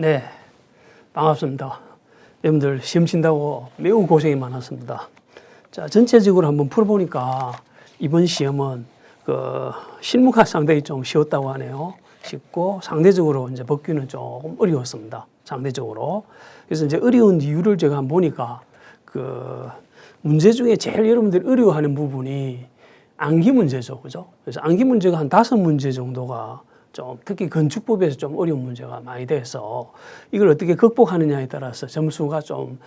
네, 반갑습니다. 여러분들 시험 친다고 매우 고생이 많았습니다. 자, 전체적으로 한번 풀어보니까 이번 시험은 실무가 상당히 좀 쉬웠다고 하네요. 쉽고 상대적으로 이제 법규는 조금 어려웠습니다. 상대적으로. 그래서 이제 어려운 이유를 제가 한번 보니까 문제 중에 제일 여러분들이 어려워하는 부분이 암기 문제죠. 그죠? 그래서 암기 문제가 한 5문제 정도가 좀 특히 건축법에서 좀 어려운 문제가 많이 돼서 이걸 어떻게 극복하느냐에 따라서 점수가 좀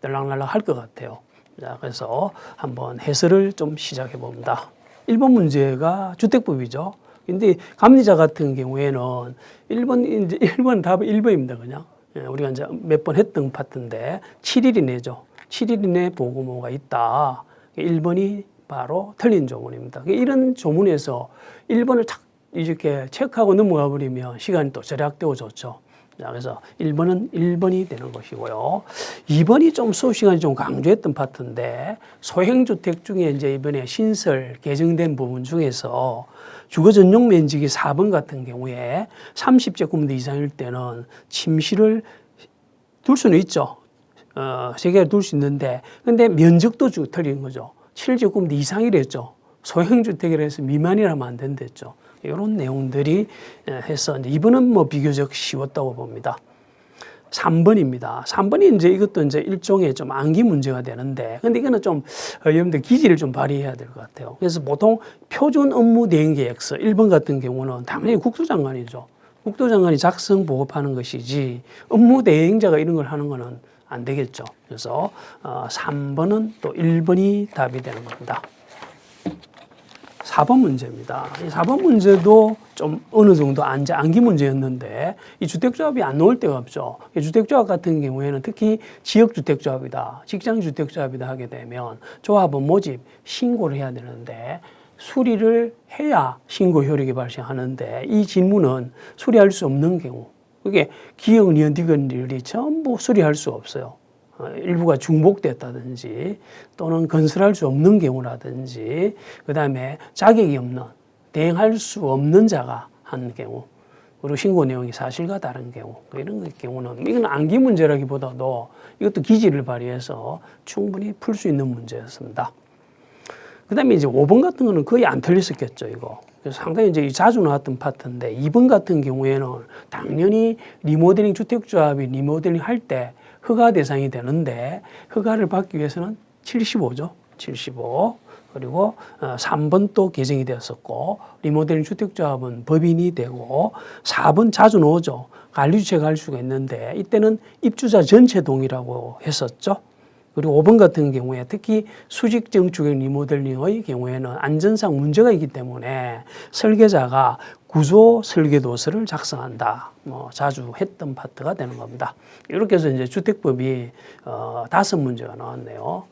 들락날락 할 것 같아요. 자, 그래서 한번 해설을 좀 시작해 봅니다. 1번 문제가 주택법이죠. 근데 감리자 같은 경우에는 1번 답은 1번입니다. 그냥. 우리가 이제 몇 번 했던 파트인데 7일 이내죠. 7일 이내 보고모가 있다. 1번이 바로 틀린 조문입니다. 이런 조문에서 1번을 탁 이렇게 체크하고 넘어가 버리면 시간이 또 절약되고 좋죠. 자, 그래서 1번은 1번이 되는 것이고요. 2번이 좀 수업 시간이 좀 강조했던 파트인데 소형주택 중에 이제 이번에 신설 개정된 부분 중에서 주거 전용 면적이 4번 같은 경우에 30제곱미터 이상일 때는 침실을 둘 수는 있죠. 3개를 둘 수 있는데 근데 면적도 틀린 거죠. 7제곱미터 이상이랬죠. 소형주택이라 해서 미만이라면 안 된댔죠. 이런 내용들이 해서 이번은 뭐 비교적 쉬웠다고 봅니다. 3번입니다. 3번이 이제 이것도 이제 일종의 좀 암기 문제가 되는데, 근데 이거는 좀 여러분들 기지를 좀 발휘해야 될 것 같아요. 그래서 보통 표준 업무 대행 계획서 1번 같은 경우는 당연히 국토장관이죠. 국토장관이 작성 보급하는 것이지 업무 대행자가 이런 걸 하는 거는 안 되겠죠. 그래서 3번은 또 1번이 답이 되는 겁니다. 4번 문제입니다. 이 4번 문제도 좀 어느 정도 암기 문제였는데 이 주택조합이 안 나올 데가 없죠. 이 주택조합 같은 경우에는 특히 지역주택조합이다, 직장주택조합이다 하게 되면 조합원 모집 신고를 해야 되는데 수리를 해야 신고 효력이 발생하는데 이 질문은 수리할 수 없는 경우, 그게 기역, 니은, 디귿이 전부 수리할 수 없어요. 일부가 중복됐다든지 또는 건설할 수 없는 경우라든지 그 다음에 자격이 없는, 대행할 수 없는 자가 한 경우, 그리고 신고 내용이 사실과 다른 경우, 이런 경우는 이건 암기 문제라기보다도 이것도 기지를 발휘해서 충분히 풀 수 있는 문제였습니다. 그 다음에 이제 5번 같은 거는 거의 안 틀렸었겠죠, 이거. 그래서 상당히 이제 자주 나왔던 파트인데 2번 같은 경우에는 당연히 리모델링, 주택조합이 리모델링 할 때 허가 대상이 되는데 허가를 받기 위해서는 75죠. 75. 그리고 3번 또 개정이 되었었고 리모델링 주택조합은 법인이 되고 4번 자주 나오죠. 관리주체가 할 수가 있는데 이때는 입주자 전체 동의라고 했었죠. 그리고 5번 같은 경우에 특히 수직 정축형 리모델링의 경우에는 안전상 문제가 있기 때문에 설계자가 구조 설계도서를 작성한다. 자주 했던 파트가 되는 겁니다. 이렇게 해서 이제 주택법이 5문제가 나왔네요.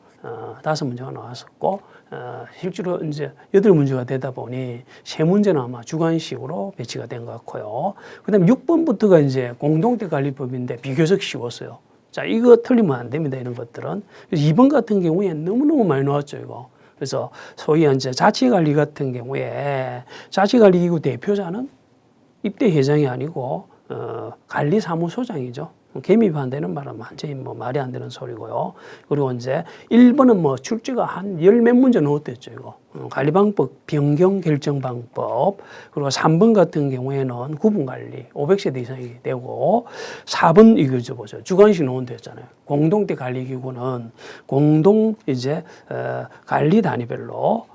5문제가 나왔었고, 실제로 이제 8문제가 되다 보니 3문제는 아마 주관식으로 배치가 된 것 같고요. 그 다음에 6번부터가 이제 공동택관리법인데 비교적 쉬웠어요. 자, 이거 틀리면 안 됩니다. 이런 것들은. 그래서 2번 같은 경우에 너무너무 많이 나왔죠, 이거. 그래서 소위 이제 자치관리 같은 경우에 자치관리기구 대표자는 입대회장이 아니고 관리사무소장이죠. 개미반대는 말은 완전히 말이 안 되는 소리고요. 그리고 이제 1번은 출제가 한 10몇 문제 넣었댔죠, 이거. 관리방법, 변경 결정방법. 그리고 3번 같은 경우에는 구분관리, 500세대 이상이 되고, 4번 이거죠, 보죠. 주관식 논도 했잖아요. 공동대 관리기구는 공동 이제 관리 단위별로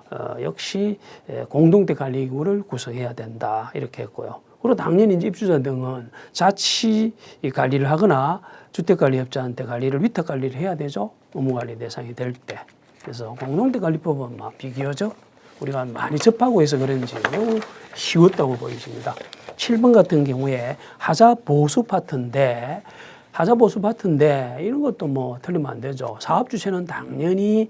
역시 공동대 관리기구를 구성해야 된다. 이렇게 했고요. 그리고 당연히 이제 입주자 등은 자치 관리를 하거나 주택관리업자한테 관리를 위탁 관리를 해야 되죠. 업무관리 대상이 될 때. 그래서 공동택관리법은 비교적 우리가 많이 접하고 해서 그런지 매우 쉬웠다고 보여집니다. 7번 같은 경우에 하자보수 파트인데 이런 것도 틀리면 안 되죠. 사업주체는 당연히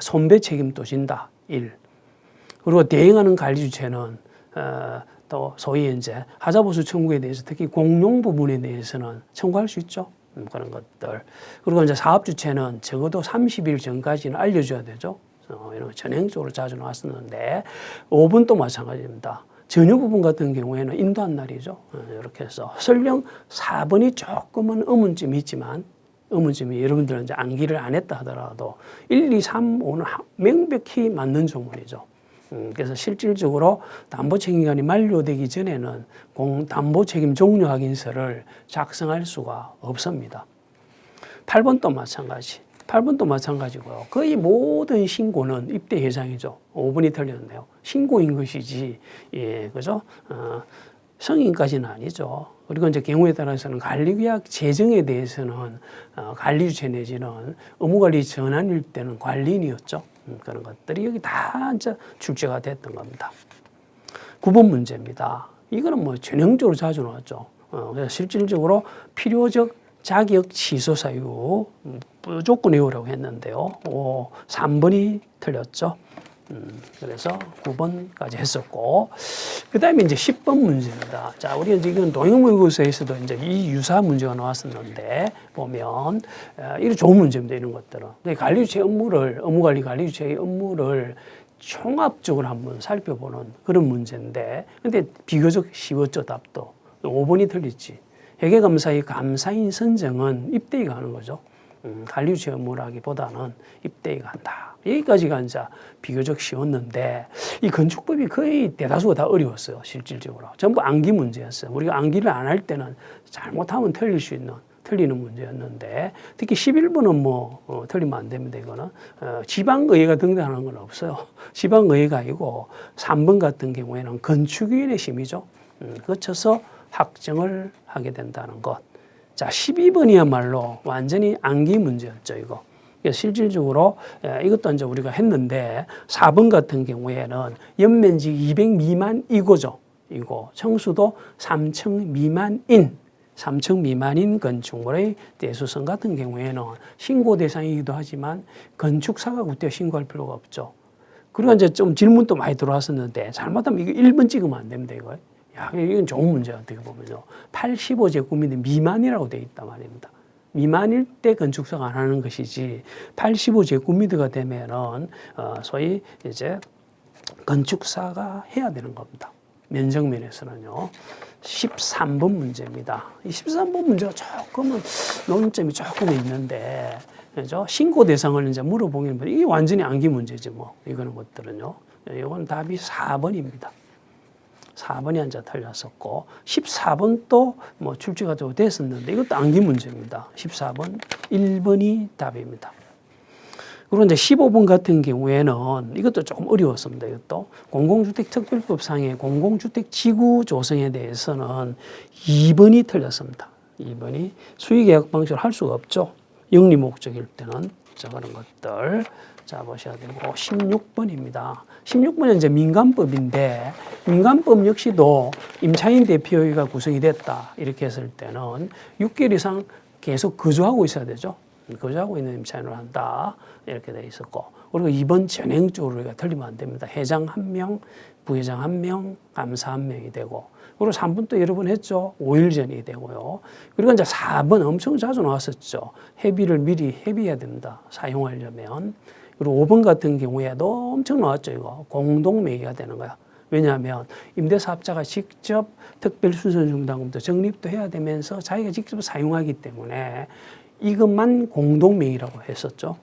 손배 책임도 진다. 1. 그리고 대행하는 관리주체는 또 소위 이제 하자보수 청구에 대해서 특히 공용 부분에 대해서는 청구할 수 있죠. 그런 것들. 그리고 이제 사업주체는 적어도 30일 전까지는 알려줘야 되죠. 이런 거 전형적으로 자주 나왔었는데 5번도 마찬가지입니다. 전유 부분 같은 경우에는 인도한 날이죠. 이렇게 해서 설령 4번이 조금은 의문점이 있지만 의문점이 여러분들은 이제 암기를 안 했다 하더라도 1, 2, 3, 5는 명백히 맞는 조문이죠. 그래서 실질적으로 담보책임기간이 만료되기 전에는 담보책임 종료 확인서를 작성할 수가 없습니다. 8번도 마찬가지. 8번도 마찬가지고요. 거의 모든 신고는 입대 예정이죠. 5번이 틀렸네요. 신고인 것이지, 예, 그죠? 승인까지는 아니죠. 그리고 이제 경우에 따라서는 관리계약 재정에 대해서는 관리주체 내지는 의무관리 전환일 때는 관리인이었죠. 그런 것들이 여기 다 이제 출제가 됐던 겁니다. 9번 문제입니다. 이거는 뭐 전형적으로 자주 나왔죠. 그래서 실질적으로 필요적 자격 취소 사유 무조건 외우라고 했는데요. 3번이 틀렸죠. 그래서 9번까지 했었고, 그 다음에 이제 10번 문제입니다. 자, 우리가 지금 동형모의고사에서도 이제 이 유사 문제가 나왔었는데, 보면, 이런 좋은 문제입니다. 이런 것들은. 관리주체 업무를, 업무관리 관리주체의 업무를 총합적으로 한번 살펴보는 그런 문제인데, 근데 비교적 쉬웠죠, 답도. 5번이 틀렸지. 회계감사의 감사인 선정은 입대위가 하는 거죠. 관리주체 업무라기보다는 입대위가 한다. 여기까지가 이제 비교적 쉬웠는데 이 건축법이 거의 대다수가 다 어려웠어요. 실질적으로. 전부 암기 문제였어요. 우리가 암기를 안 할 때는 잘못하면 틀리는 문제였는데 특히 11번은 뭐 틀리면 안 됩니다. 이거는 지방의회가 등장하는 건 없어요. 지방의회가 아니고 3번 같은 경우에는 건축위원회 심의죠. 거쳐서 확정을 하게 된다는 것. 자, 12번이야말로 완전히 암기 문제였죠, 이거. 실질적으로 이것도 이제 우리가 했는데 4번 같은 경우에는 연면적 200 미만 이거죠. 이거 청수도 3층 미만인 건축물의 대수성 같은 경우에는 신고 대상이기도 하지만 건축사가 그때 신고할 필요가 없죠. 그리고 이제 좀 질문도 많이 들어왔었는데 잘못하면 이거 1번 찍으면 안 됩니다, 이거. 야, 이건 좋은 문제야, 어떻게 보면요. 85제곱미터 미만이라고 되어 있단 말입니다. 미만일 때 건축사가 안 하는 것이지 85제곱미터가 되면은 소위 이제 건축사가 해야 되는 겁니다. 면적면에서는요. 13번 문제입니다. 이 13번 문제가 조금은 논점이 조금 있는데, 그죠? 신고 대상을 이제 물어보기는 이게 완전히 암기 문제지 뭐 이거는 것들은요. 이건 답이 4번입니다. 4번이 앉아 틀렸었고 14번도 뭐 출제가 좀 됐었는데 이것도 암기 문제입니다. 14번 1번이 답입니다. 그리고 이제 15번 같은 경우에는 이것도 조금 어려웠습니다. 이것도 공공주택특별법상의 공공주택 지구 조성에 대해서는 2번이 틀렸습니다. 2번이 수의계약 방식을 할 수가 없죠. 영리 목적일 때는 자 그런 것들 자 보셔야 되고 16번입니다. 16번은 이제 민간법인데 민간법 역시도 임차인 대표회의가 구성이 됐다 이렇게 했을 때는 6개월 이상 계속 거주하고 있어야 되죠. 거주하고 있는 임차인으로 한다 이렇게 돼 있었고 그리고 2번 전행적으로 우리가 틀리면 안 됩니다. 회장 1명, 부회장 1명, 감사 1명이 되고 그리고 3번 또 여러 번 했죠. 5일 전이 되고요. 그리고 이제 4번 엄청 자주 나왔었죠. 회비를 미리 회비해야 됩니다. 사용하려면. 그리고 5번 같은 경우에도 엄청 나왔죠. 이거 공동매기가 되는 거야. 왜냐하면 임대사업자가 직접 특별수선중담금도 적립도 해야 되면서 자기가 직접 사용하기 때문에 이것만 공동명의라고 했었죠.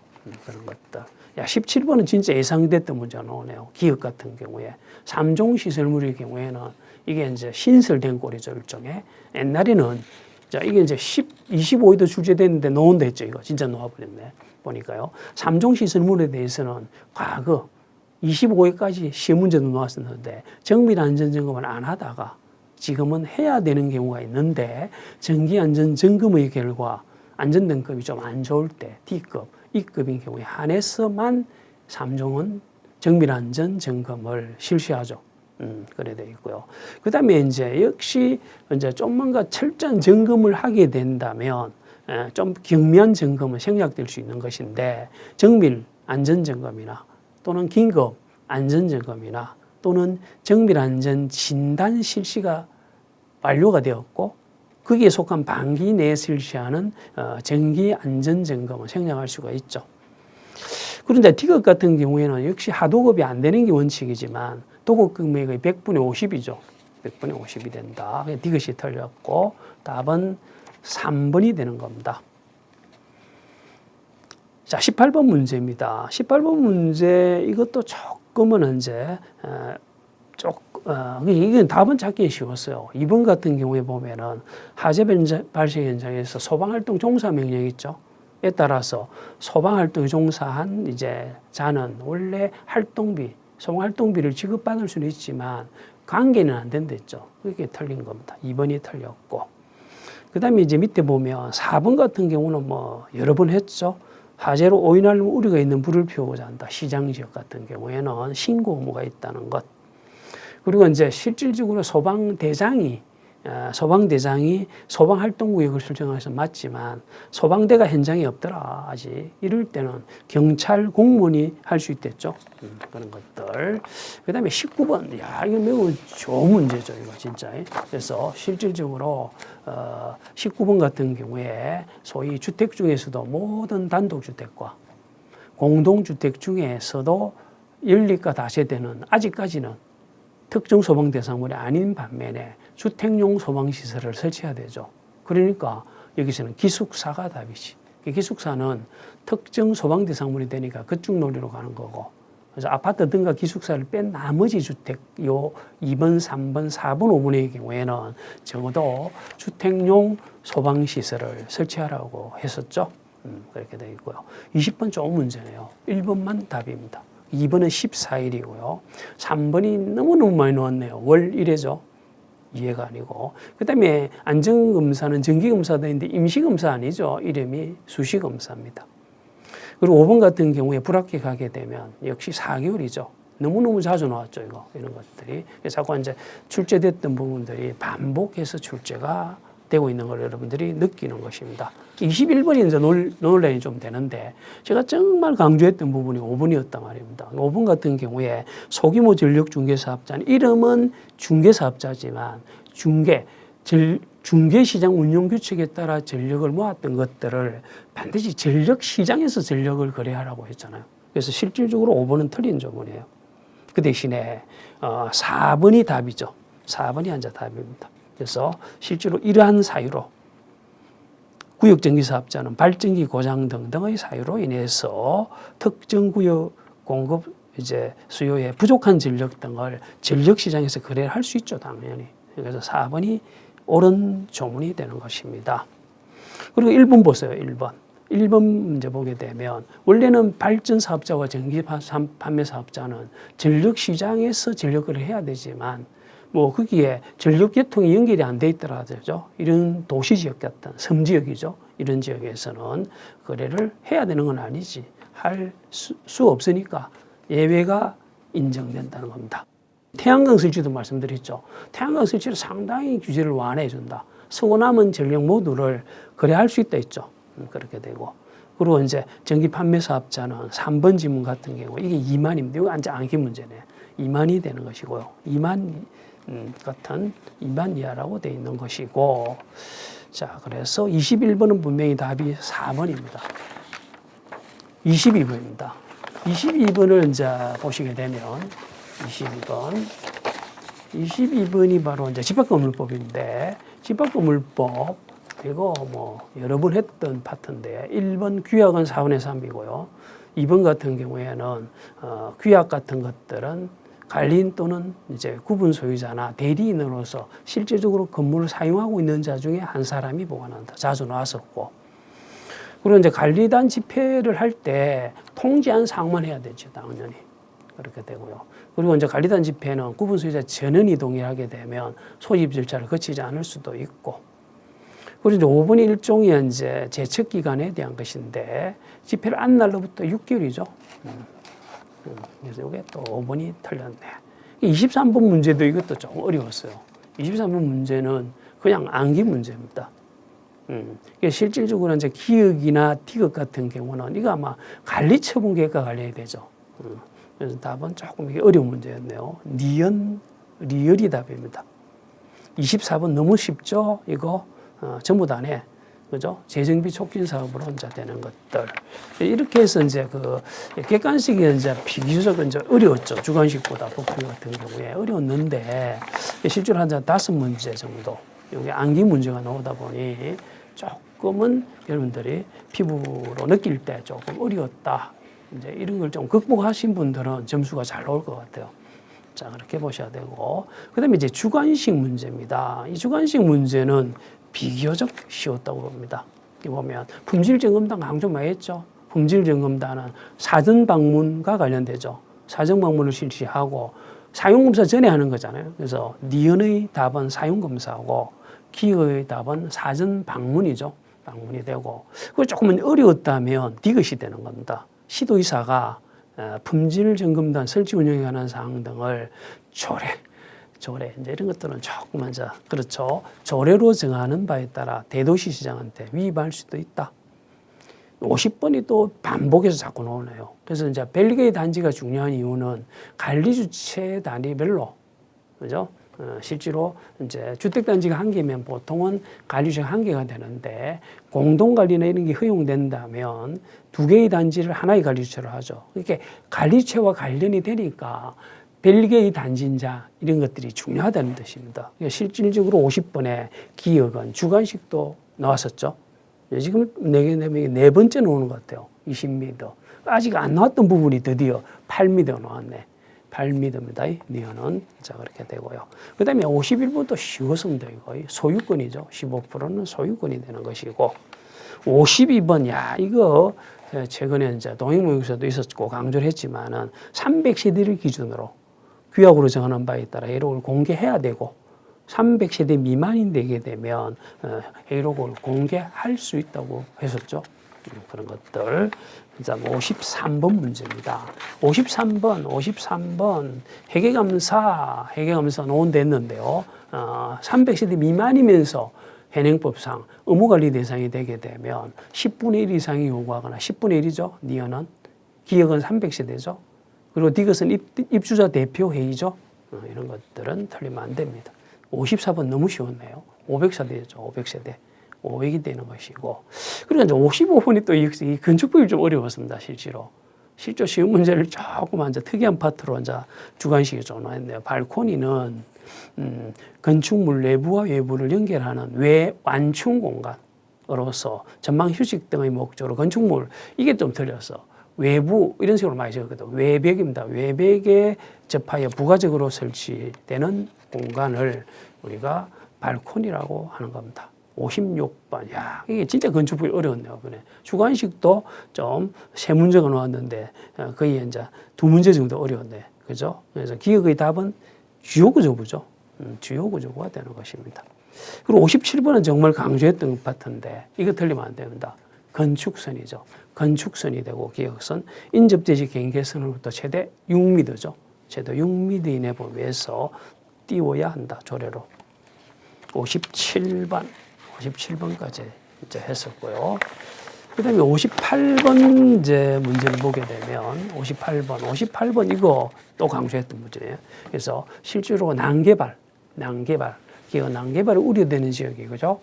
그런 것들. 야, 17번은 진짜 예상됐던 문제가 나오네요. 기업 같은 경우에. 3종 시설물의 경우에는 이게 이제 신설된 꼴이죠, 일종의. 옛날에는, 자, 이게 이제 25회도 출제됐는데 놓은다 했죠, 이거. 진짜 놓아버렸네. 보니까요. 3종 시설물에 대해서는 과거 25회까지 시험 문제도 나왔었는데 정밀 안전점검을 안 하다가 지금은 해야 되는 경우가 있는데 정기 안전 점검의 결과 안전등급이 좀 안 좋을 때 D급, E급인 경우에 한해서만 3종은 정밀안전 점검을 실시하죠. 그래 되어 있고요. 그 다음에 이제 역시 이제 좀 뭔가 철저한 점검을 하게 된다면 좀 경미한 점검은 생략될 수 있는 것인데 정밀 안전 점검이나 또는 긴급 안전 점검이나 또는 정밀 안전 진단 실시가 완료가 되었고 거기에 속한 반기 내에 실시하는 정기 안전 점검을 생략할 수가 있죠. 그런데 D급 같은 경우에는 역시 하도급이 안 되는 게 원칙이지만 도급 금액의 100분의 50이죠. 100분의 50이 된다. 디귿이 틀렸고 답은 3번이 되는 겁니다. 자, 18번 문제입니다. 18번 문제 이것도 조금은 이제 이건 답은 찾기 쉬웠어요. 2번 같은 경우에 보면은 화재 발생 현장에서 소방활동 종사 명령이 있죠. 에 따라서 소방활동에 종사한 이제 자는 원래 소방활동비를 지급받을 수는 있지만 관계는 안 된댔죠. 그게 틀린 겁니다. 2번이 틀렸고. 그 다음에 이제 밑에 보면 4번 같은 경우는 뭐 여러 번 했죠. 화재로 오인할 우려가 있는 불을 피우고자 한다. 시장 지역 같은 경우에는 신고 의무가 있다는 것. 그리고 이제 실질적으로 소방대장이 소방활동구역을 설정해서 맞지만 소방대가 현장에 없더라. 아직 이럴 때는 경찰 공무원이 할 수 있댔죠. 그런 것들. 그 다음에 19번. 야, 이거 매우 좋은 문제죠. 이거 진짜. 그래서 실질적으로 19번 같은 경우에 소위 주택 중에서도 모든 단독주택과 공동주택 중에서도 연립과 다세대는 아직까지는 특정 소방 대상물이 아닌 반면에 주택용 소방시설을 설치해야 되죠. 그러니까 여기서는 기숙사가 답이지. 기숙사는 특정 소방 대상물이 되니까 그쪽 논리로 가는 거고. 그래서 아파트 등과 기숙사를 뺀 나머지 주택, 요 2번, 3번, 4번, 5번의 경우에는 적어도 주택용 소방시설을 설치하라고 했었죠. 그렇게 되어 있고요. 20번 좋은 문제네요. 1번만 답입니다. 2번은 14일이고요. 3번이 너무너무 많이 나왔네요. 월 1회죠. 이해가 아니고. 그 다음에 안전검사는 정기검사도 있는데 임시검사 아니죠. 이름이 수시검사입니다. 그리고 5번 같은 경우에 불합격하게 되면 역시 4개월이죠. 너무너무 자주 나왔죠. 이런 것들이. 그래서 자꾸 이제 출제됐던 부분들이 반복해서 출제가 되고 있는 걸 여러분들이 느끼는 것입니다. 21번이 이제 논란이 좀 되는데 제가 정말 강조했던 부분이 5번이었단 말입니다. 5번 같은 경우에 소규모 전력 중개사업자는 이름은 중개사업자지만 중개시장 운용 규칙에 따라 전력을 모았던 것들을 반드시 전력시장에서 전력을 거래하라고 했잖아요. 그래서 실질적으로 5번은 틀린 조문이에요. 그 대신에 4번이 답이죠. 4번이 한자 답입니다. 그래서 실제로 이러한 사유로 구역전기사업자는 발전기 고장 등등의 사유로 인해서 특정 구역 공급 수요에 부족한 전력 등을 전력시장에서 거래를 할 수 있죠, 당연히. 그래서 4번이 옳은 조문이 되는 것입니다. 그리고 1번 보세요, 1번. 1번 문제 보게 되면 원래는 발전사업자와 전기판매사업자는 전력시장에서 전력을 해야 되지만 거기에 전력 계통이 연결이 안 돼 있더라도 이런 도시지역 같은 섬지역이죠. 이런 지역에서는 거래를 해야 되는 건 아니지. 할 수 없으니까 예외가 인정된다는 겁니다. 태양광 설치도 말씀드렸죠. 태양광 설치를 상당히 규제를 완화해 준다. 쓰고 남은 전력 모두를 거래할 수 있다 했죠. 그렇게 되고. 그리고 이제 전기 판매 사업자는 3번 지문 같은 경우 이게 2만입니다. 이거 완전 암기 문제네. 2만이 되는 것이고요. 2만 같은 2만 이하라고 되어 있는 것이고. 자, 그래서 21번은 분명히 답이 4번입니다. 22번입니다. 22번을 이제 보시게 되면 22번이 바로 이제 집합건물법인데 집합건물법 그리고 여러 번 했던 파트인데 1번 규약은 4분의 3이고요. 2번 같은 경우에는 규약 같은 것들은 관리인 또는 이제 구분 소유자나 대리인으로서 실질적으로 건물을 사용하고 있는 자 중에 한 사람이 보관한다. 자주 나왔었고. 그리고 이제 관리단 집회를 할 때 통지한 사항만 해야 되죠, 당연히. 그렇게 되고요. 그리고 이제 관리단 집회는 구분 소유자 전원이 동의하게 되면 소집 절차를 거치지 않을 수도 있고. 그리고 이제 5번이 일종의 이제 제척 기간에 대한 것인데 집회를 안 날로부터 6개월이죠. 그래서 이게 또 5번이 틀렸네. 23번 문제도 이것도 좀 어려웠어요. 23번 문제는 그냥 암기 문제입니다. 실질적으로 이제 기역이나 티격 같은 경우는 이거 아마 관리처분 계획과 관련이 되죠. 그래서 답은 조금 이게 어려운 문제였네요. 리얼이 답입니다. 24번 너무 쉽죠? 이거 전부 다네. 그죠? 재정비 촉진 사업으로 이제 되는 것들. 이렇게 해서 이제 그 객관식이 이제 비교적 이제 어려웠죠. 주관식보다 복리 같은 경우에 어려웠는데 실제로 한 5문제 정도. 여기 암기 문제가 나오다 보니 조금은 여러분들이 피부로 느낄 때 조금 어려웠다. 이제 이런 걸 좀 극복하신 분들은 점수가 잘 나올 것 같아요. 자, 그렇게 보셔야 되고. 그 다음에 이제 주관식 문제입니다. 이 주관식 문제는 비교적 쉬웠다고 봅니다. 여기 보면 품질점검단 강조 많이 했죠. 품질점검단은 사전 방문과 관련되죠. 사전 방문을 실시하고 사용검사 전에 하는 거잖아요. 그래서 니은의 답은 사용검사고 기의 답은 사전 방문이죠. 방문이 되고. 그거 조금은 어려웠다면 디귿이 되는 겁니다. 시도의사가 품질점검단 설치 운영에 관한 사항 등을 조례 이제 이런 것들은 조금 이제 그렇죠. 조례로 정하는 바에 따라 대도시 시장한테 위임할 수도 있다. 50번이 또 반복해서 자꾸 나오네요. 그래서 이제 별개의 단지가 중요한 이유는 관리 주체 단위별로 그죠? 실제로 이제 주택단지가 1개면 보통은 관리주체가 1개가 되는데 공동관리나 이런 게 허용된다면 2개의 단지를 하나의 관리주체로 하죠. 이렇게 관리주체와 관련이 되니까 별개의 단지인자 이런 것들이 중요하다는 뜻입니다. 실질적으로 50번의 기억은 주관식도 나왔었죠. 지금 4번째 나오는 것 같아요. 20m. 아직 안 나왔던 부분이 드디어 8m 나왔네. 8m입니다. 니은은. 자, 그렇게 되고요. 그 다음에 51번도 쉬웠습니다. 이거 소유권이죠. 15%는 소유권이 되는 것이고. 52번, 야, 이거 최근에 이제 동행무역에서도 있었고 강조를 했지만은 300세대를 기준으로 규약으로 정하는 바에 따라 회로를 공개해야 되고 300세대 미만이 되게 되면 회로를 공개할 수 있다고 했었죠. 그런 것들. 자, 53번 문제입니다. 53번 회계감사 논됐는데요. 300세대 미만이면서 현행법상 의무관리 대상이 되게 되면 10분의 1 이상이 요구하거나 10분의 1이죠. 니은은. 기역은 300세대죠. 그리고 디귿은 입주자 대표 회의죠. 이런 것들은 틀리면 안 됩니다. 54번 너무 쉬웠네요. 500세대죠. 500세대. 500이 되는 것이고. 그리고 이제 55번이 또 이 건축법이 좀 어려웠습니다. 실제로 쉬운 문제를 조금 이제 특이한 파트로 이제 주관식이 좀 나왔네요. 발코니는 건축물 내부와 외부를 연결하는 외완충 공간으로서 전망 휴식 등의 목적으로 건축물 이게 좀 틀렸어. 외부 이런 식으로 많이 적었거든. 외벽입니다. 외벽에 접하여 부가적으로 설치되는 공간을 우리가 발코니라고 하는 겁니다. 56번. 야, 이게 진짜 건축법이 어려웠네요. 이번에. 주관식도 좀 3문제가 나왔는데 거의 이제 2문제 정도 어려웠네. 그죠? 그래서 기억의 답은 주요구조부죠. 주요구조부가 되는 것입니다. 그리고 57번은 정말 강조했던 파트인데 이거 틀리면 안 됩니다. 건축선이죠. 건축선이 되고 기역선, 인접대지 경계선으로부터 최대 6m죠. 최대 6m 이내 범위에서 띄워야 한다. 조례로. 57번까지 이제 했었고요. 그 다음에 58번 이제 문제를 보게 되면 58번 이거 또 강조했던 문제예요. 그래서 실제로 난개발, 기업 난개발이 우려되는 지역이 그죠?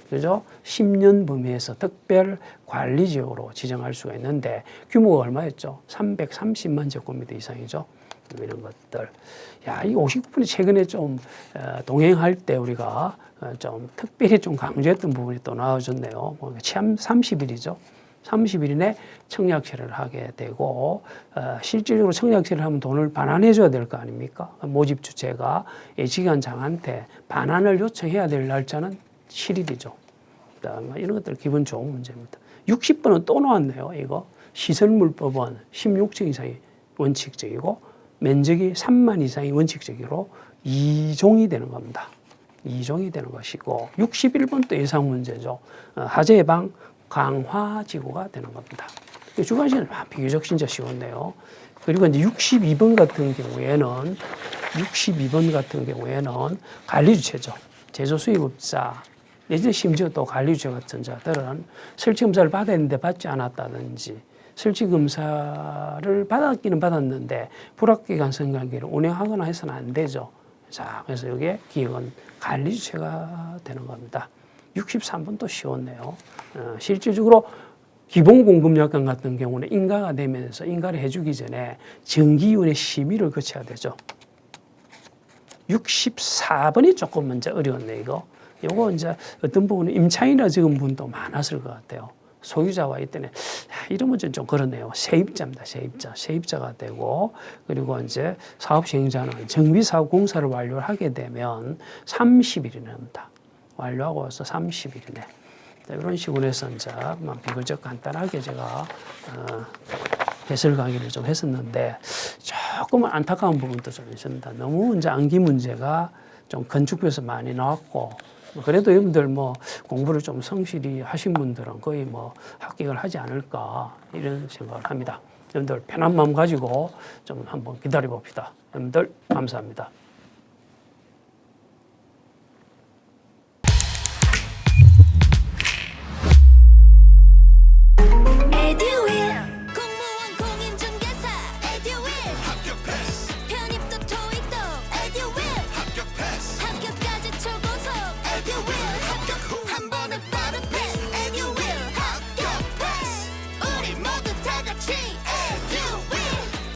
그죠? 10년 범위에서 특별 관리 지역으로 지정할 수가 있는데 규모가 얼마였죠? 330만 제곱미터 이상이죠. 이런 것들. 야, 이 59분이 최근에 좀 동행할 때 우리가 좀 특별히 좀 강조했던 부분이 또 나와줬네요. 30일이죠. 30일 이내 청약제를 하게 되고 실질적으로 청약제를 하면 돈을 반환해 줘야 될 거 아닙니까? 모집 주체가 예치기관장한테 반환을 요청해야 될 날짜는 7일이죠. 그다음에 이런 것들 기분 좋은 문제입니다. 60번은 또 나왔네요. 이거 시설물법은 16층 이상이 원칙적이고 면적이 3만 이상이 원칙적으로 2종이 되는 겁니다. 2종이 되는 것이고 61번 또 예상 문제죠. 하재 예방 강화지구가 되는 겁니다. 주관식은 비교적 진짜 쉬웠네요. 그리고 이제 62번 같은 경우에는 관리주체죠. 제조 수입업자 내지 심지어 또 관리주체 같은 자들은 설치검사를 받아야 했는데 받지 않았다든지 설치검사를 받았기는 받았는데 불합격한 선관계를 운영하거나 해서는 안 되죠. 자, 그래서 여기에 기업은 관리주체가 되는 겁니다. 63번도 쉬웠네요. 실질적으로 기본 공급약관 같은 경우는 인가가 되면서 인가를 해주기 전에 정기위원회 심의를 거쳐야 되죠. 64번이 조금 문제 어려웠네, 이거. 요거 이제 어떤 부분은 임차인이라 적은 분도 많았을 것 같아요. 소유자와 있더니 이런 문제는 좀 그렇네요. 세입자입니다. 세입자가 되고, 그리고 이제 사업 시행자는 정비사업 공사를 완료하게 되면 30일이 넘다. 완료하고 와서 30일이네. 이런 식으로 해서 이제 비교적 간단하게 제가 해설 강의를 좀 했었는데 조금 안타까운 부분도 좀 있습니다. 너무 이제 암기 문제가 좀 건축부에서 많이 나왔고, 그래도 여러분들 뭐 공부를 좀 성실히 하신 분들은 거의 뭐 합격을 하지 않을까 이런 생각을 합니다. 여러분들 편한 마음 가지고 좀 한번 기다려 봅시다. 여러분들 감사합니다.